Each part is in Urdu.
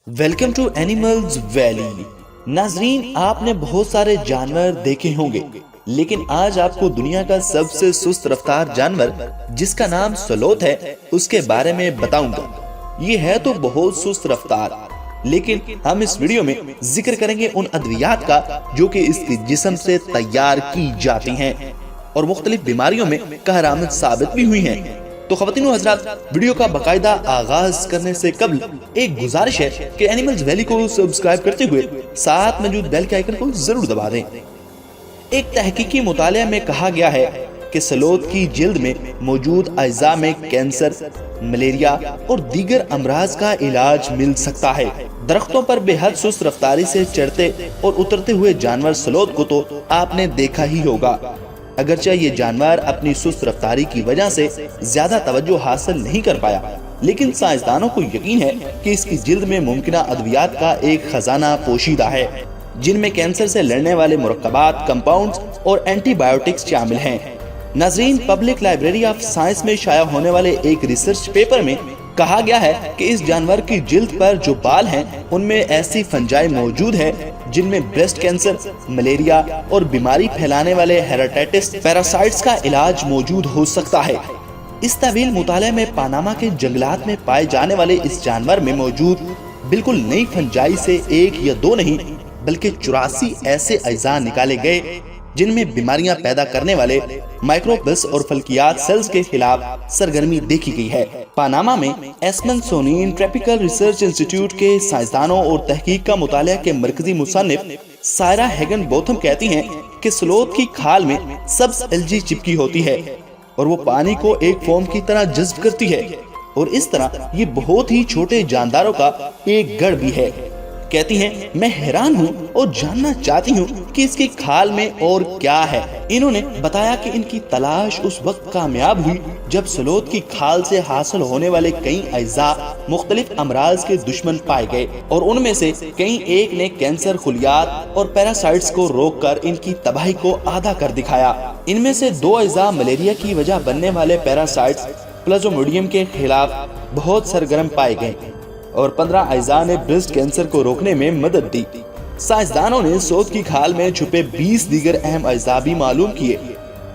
Welcome to animals valley. ناظرین، آپ نے بہت سارے جانور دیکھے ہوں گے، لیکن آج آپ کو دنیا کا سب سے سست رفتار جانور جس کا نام سلوت ہے اس کے بارے میں بتاؤں گا۔ یہ ہے تو بہت سست رفتار، لیکن ہم اس ویڈیو میں ذکر کریں گے ان ادویات کا جو کہ اس کے جسم سے تیار کی جاتی ہیں اور مختلف بیماریوں میں کارآمد ثابت بھی ہوئی ہیں۔ تو خواتین و حضرات، ویڈیو کا باقاعدہ آغاز کرنے سے قبل ایک گزارش ہے کہ اینیملز ویلی کو سبسکرائب کرتے ہوئے ساتھ موجود بیل کے آئیکن کو ضرور دبا دیں۔ ایک تحقیقی مطالعہ میں کہا گیا ہے کہ سلوت کی جلد میں موجود اعضاء میں کینسر، ملیریا اور دیگر امراض کا علاج مل سکتا ہے۔ درختوں پر بے حد سست رفتاری سے چڑھتے اور اترتے ہوئے جانور سلوت کو تو آپ نے دیکھا ہی ہوگا۔ اگرچہ یہ جانور اپنی سست رفتاری کی وجہ سے زیادہ توجہ حاصل نہیں کر پایا، لیکن سائنسدانوں کو یقین ہے کہ اس کی جلد میں ممکنہ ادویات کا ایک خزانہ پوشیدہ ہے، جن میں کینسر سے لڑنے والے مرکبات، کمپاؤنڈز اور اینٹی بائیوٹکس شامل ہیں۔ ناظرین، پبلک لائبریری آف سائنس میں شائع ہونے والے ایک ریسرچ پیپر میں کہا گیا ہے کہ اس جانور کی جلد پر جو بال ہیں ان میں ایسی فنجائی موجود ہے جن میں بریسٹ کینسر، ملیریا اور بیماری پھیلانے والے ہیپاٹائٹس پیراسائٹس کا علاج موجود ہو سکتا ہے۔ اس طویل مطالعے میں پاناما کے جنگلات میں پائے جانے والے اس جانور میں موجود بالکل نئی فنجائی سے ایک یا دو نہیں بلکہ 84 ایسے اجزاء نکالے گئے جن میں بیماریاں پیدا کرنے والے مائکروبس اور فلکیات سیلز کے خلاف سرگرمی دیکھی گئی ہے۔ پاناما میں ایسمنسونین ٹراپیکل ریسرچ انسٹیٹیوٹ کے سائنسدانوں اور تحقیق کا مطالعہ کے مرکزی مصنف سائرا ہیگن بوتھم کہتی ہیں کہ سلوت کی کھال میں سبز الجی چپکی ہوتی ہے اور وہ پانی کو ایک فوم کی طرح جذب کرتی ہے، اور اس طرح یہ بہت ہی چھوٹے جانداروں کا ایک گڑھ بھی ہے۔ کہتی ہیں، میں حیران ہوں اور جاننا چاہتی ہوں کہ اس کی کھال میں اور کیا ہے۔ انہوں نے بتایا کہ ان کی تلاش اس وقت کامیاب ہوئی جب سلوت کی کھال سے حاصل ہونے والے کئی اجزاء مختلف امراض کے دشمن پائے گئے، اور ان میں سے کئی ایک نے کینسر، خلیات اور پیراسائٹس کو روک کر ان کی تباہی کو آدھا کر دکھایا۔ ان میں سے 2 اجزاء ملیریا کی وجہ بننے والے پیراسائٹس پلازموڈیم کے خلاف بہت سرگرم پائے گئے، اور 15 اجزاء نے بریسٹ کینسر کو روکنے میں مدد دی۔ سائنسدانوں نے سلوت کی کھال میں چھپے 20 دیگر اہم اجزاء بھی معلوم کیے،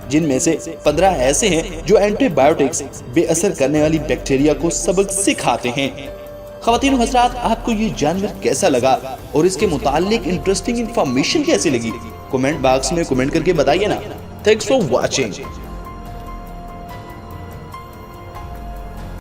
جن میں سے 15 ایسے ہیں جو اینٹی بائیوٹکس بے اثر کرنے والی بیکٹیریا کو سبق سکھاتے ہیں۔ خواتین و حضرات، آپ کو یہ جانور کیسا لگا اور اس کے متعلق انٹرسٹنگ انفارمیشن کیسی لگی؟ کمنٹ باکس میں کمنٹ کر کے بتائیے نا۔ Thanks for watching.